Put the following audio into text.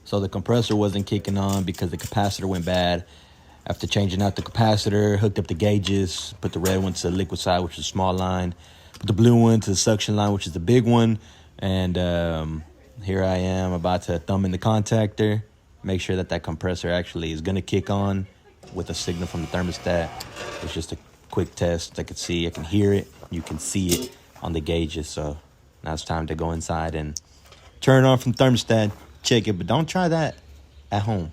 So the compressor wasn't kicking on because the capacitor went bad. After changing out the capacitor, hooked up the gauges, put the red one to the liquid side, which is a small line, put the blue one to the suction line, which is the big one. And here I am about to thumb in the contactor, make sure that compressor actually is going to kick on with a signal from the thermostat. It's just a quick test. I can hear it. You can see it on the gauges. So now it's time to go inside and turn it on from the thermostat, check it. But don't try that at home.